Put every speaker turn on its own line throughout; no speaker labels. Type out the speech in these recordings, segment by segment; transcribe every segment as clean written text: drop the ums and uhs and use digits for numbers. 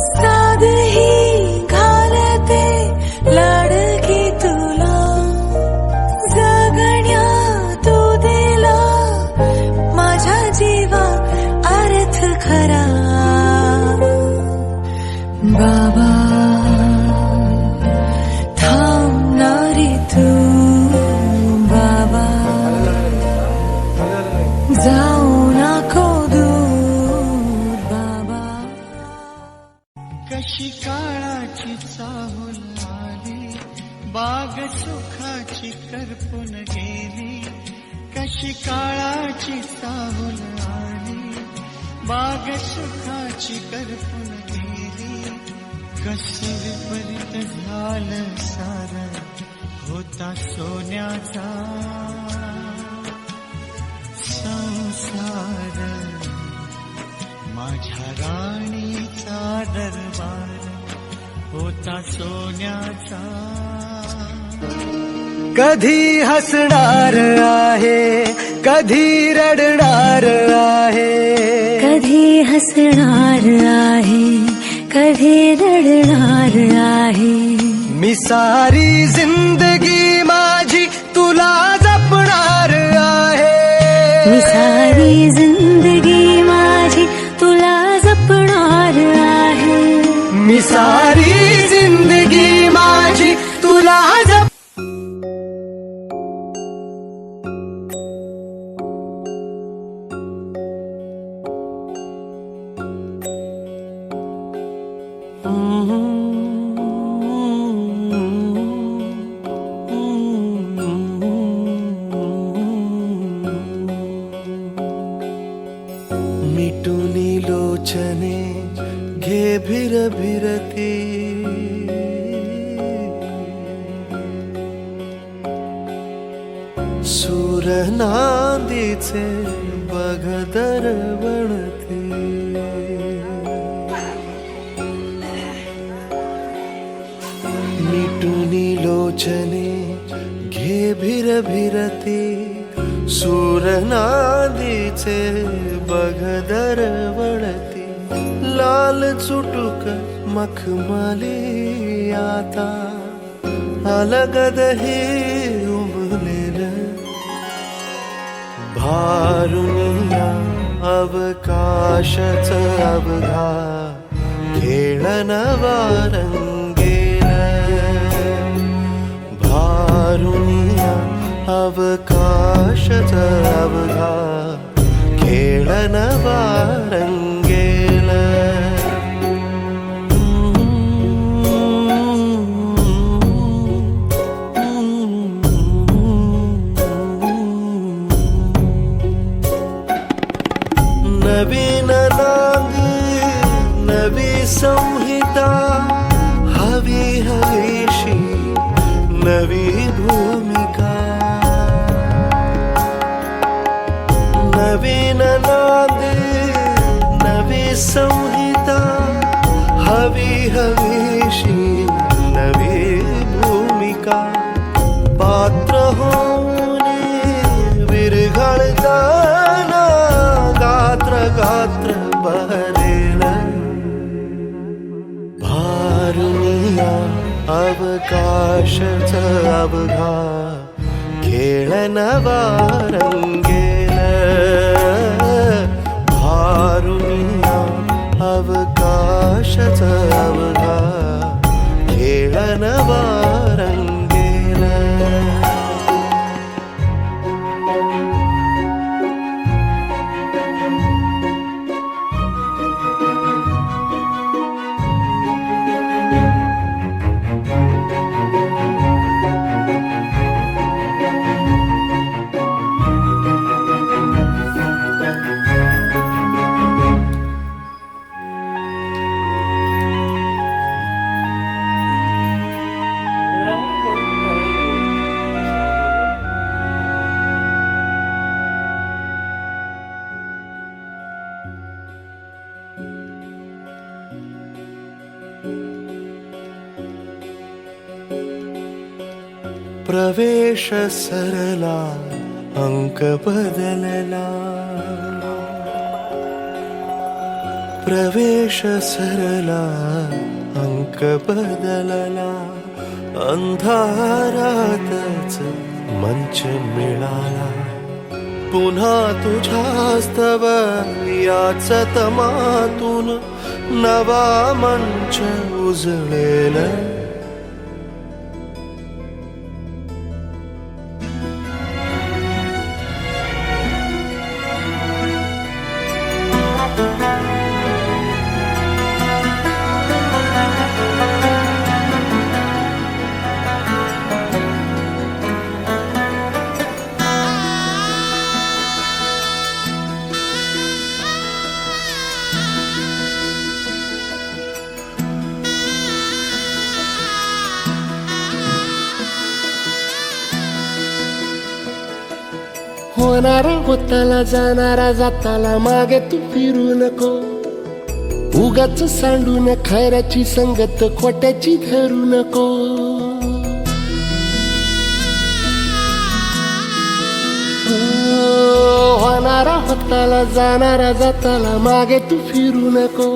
साध ही घालते लाडकी तुला, जगण्या तू दिला माझ्या जीवा अर्थ खरा. बाबा थांबणारी तू, बाबा जाऊ नको दूर. बाबा
कशी काळाची चाहूल आली, बाग सुखाची करपून गेली. कशी काळाची चाहूल आली, बाग सुखाची करपून गेली. कसं विपरीत झालं सारं, होता सोन्याचा संसार. माझ्या राणीचा दरबार होता सोन्याचा.
कधी हसणार आहे, कधी रडणार आहे,
कधी हसणार आहे, कधी रडणार आहे.
मी सारी जिंदगी माझी तुला जपणार आहे.
मी सारी जिंदगी माझी तुला जपणार आहे.
मी सारी जिंदगी माझी तुला जप. मिटुनी लोचने घे भिर भिरती, सूर नांदीचे बघ दरवळती. मिटुनी लोचने घे भिर भिरती, सूर नांदीचे बघ दरवळती. लाल चुटुक मखमली आता अलगद हे उमलेलं. भारुनिया अवकाशच अवघा खेळ नवा रंगेल. भारुनिया अवकाशच अवघा खेळ नवा रंगेल. नवीन नांद नवी संहिता, हवी हवीशी नवी भूमिका. नवीन नांद नवी संहिता, हवी हवीशी नवी भूमिका. पात्र होऊन विरघळताना गात्र गात्र बहरेल. भारुनिया अवकाशच अवघा खेळ नवा रंगेल. भारुनिया अवकाशच अवघा खेळ नवा रंगेल. प्रवेश सरला अंक बदलला, प्रवेश सरला अंक बदलला अंधारातच मंच मिळाला पुन्हा तुझ्यास्तव याच तमातून नवा मंच उजळेल
होणारा होताला जाणारा जाताला मागे तू फिरू नको उगाच सांडून खैराची संगत खोट्याची धरू नको होणारा होताला जाणारा जाताला मागे तू फिरू नको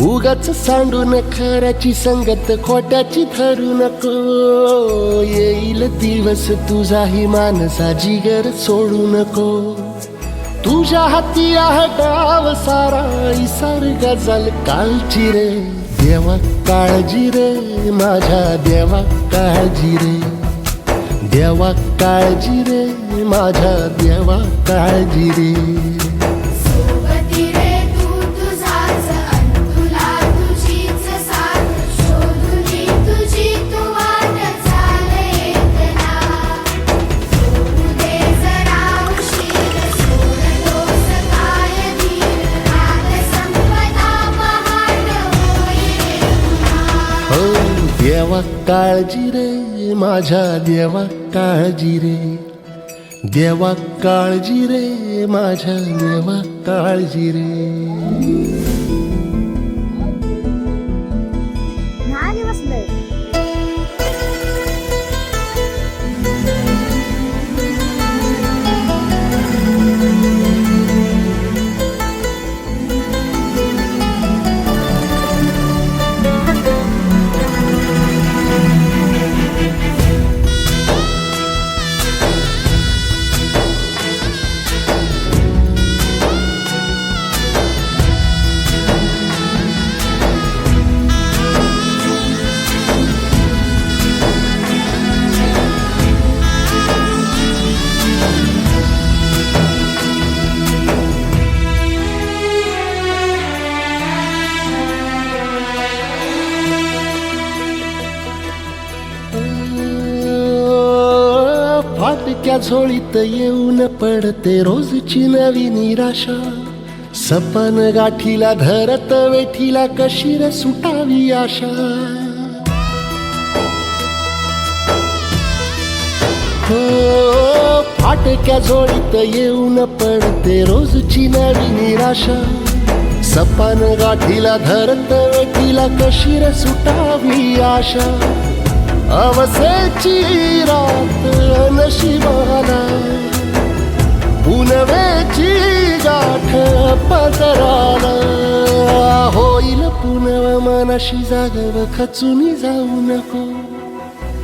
उगाच सांडून खऱ्याची संगत खोट्याची धरू नको येईल दिवस तुझाही मानसा जिगर सोडू नको तुझ्या हाती आहे डाव सारा इसार गजल कालची रे देवा काळजी रे माझ्या देवा काळजी रे देवा काळजी रे माझ्या देवा काळजी रे देवा काळजी रे माझ्या देवा काळजी रे देवा काळजी रे माझ्या देवा काळजी रे फाटक्या झोळीत येऊन पडते रोजची नवी निराशा सपन गाठीला धरत वेठीला कशी रे सुटावी आशा हो फाटक्या झोळीत येऊन पडते रोजची नवी निराशा सपन गाठीला धरत वेठीला कशी रे सुटावी आशा अवसेची रात नशिबाला पुनवेची गाठ पदराला होईल पुनव मनाशी जागव खचून जाऊ नको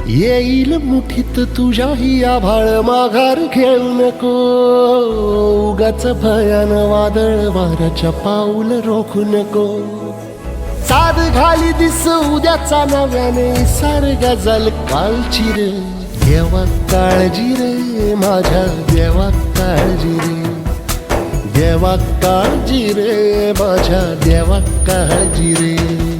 येईल मुठीत तुझ्याही आभाळ माघार घेऊ नको उगाच भयान वादळ वाऱ्याच्या पाऊल रोखू नको साध घाली दिस उद्याचा नव्याने सार गजल कालची रे देवा काळजी रे माझ्या देवा काळजी रे देवा काळजी रे माझ्या देवा काळजी रे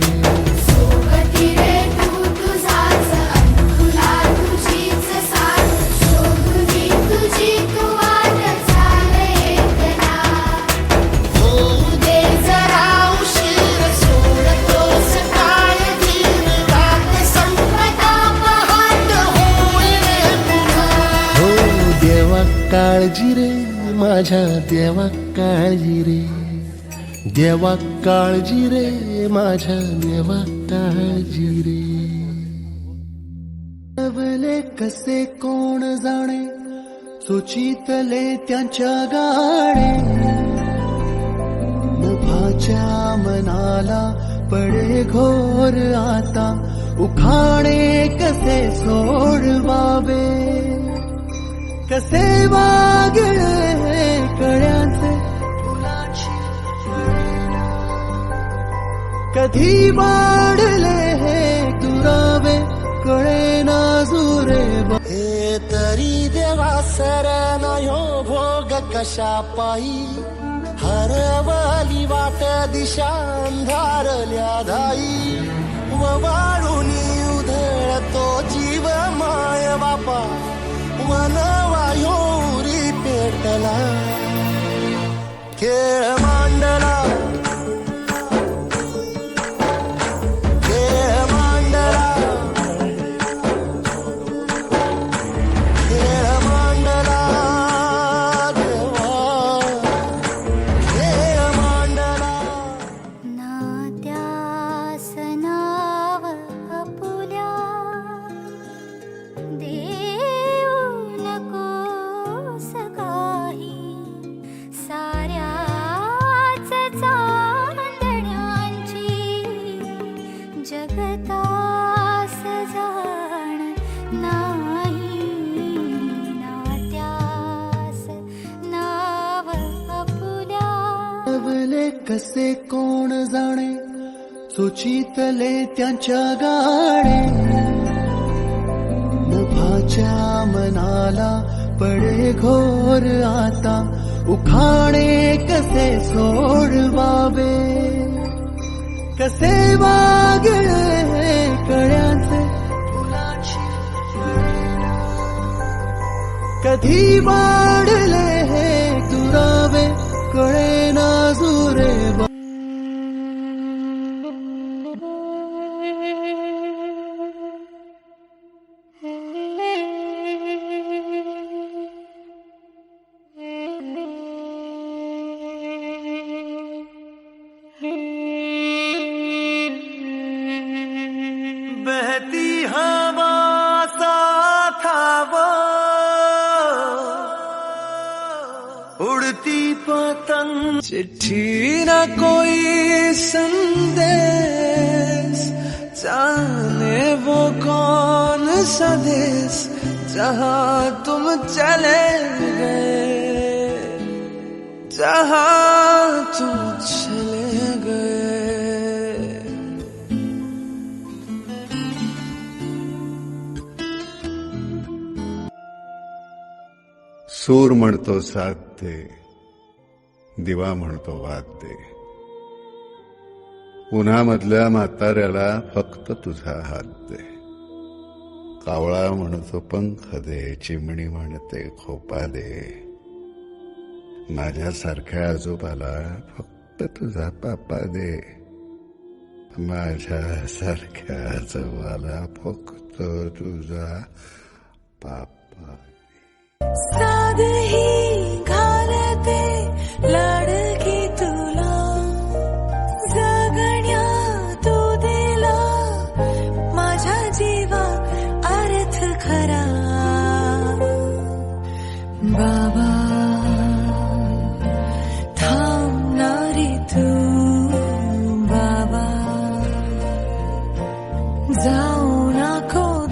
काळजी रे माझ्या देवा काळजी रे देवा काळजी रे माझ्या देवा काळजी रे
नवले कसे कोण जाणे सुचितले त्यांच्या गाणे नभाच्या नभाच्या मनाला पडे घोर आता, उखाणे कसे सोडवावे, कसे वागळे कळ्यांचे फुलाची, कधी वाढले हे दुरावे कळे ना जुरे.
हे तरी देवा सरनायो भोग कशा पायी, हरवली वाट दिशा अंधारल्या धाई, वाळूनी उधळतो जीव माय बापा, वनवायोरी पेटला खेळ मांडला, खेळ मांडला, खेळ मांडला देवा, खेळ मांडला.
नात्यास नाव आपुल्या देऊ नकोस काही, साऱ्याच चांदण्यांची जगतास जाण नाही. नात्यास नाव आपुल्या
वले कसे कोण जाणे, सुचितले त्यांच्या गाणे, नभाच्या मनाला पडे घोर आता, उखाणे कसे सोडवावे, कसे वागळे कळ्यांचे फुलाची, कधी वाढले हे दुरावे कळे ना जुरे. बहती हवा सा था वो, उड़ती पतंग, चिट्ठी न कोई संदेश, जाने वो कौन सा देश जहाँ तुम चले गए, जहाँ तुम चले गए.
सूर म्हणतो साथ दे, दिवा म्हणतो वाद दे, उन्हामधल्या म्हाताऱ्याला फक्त तुझा हात दे. कावळा म्हणतो पंख दे, चिमणी म्हणते खोपा दे, माझ्यासारख्या आजोबाला फक्त तुझा पापा दे, माझ्यासारख्या आजोबाला फक्त तुझा पापा दे.
साध ही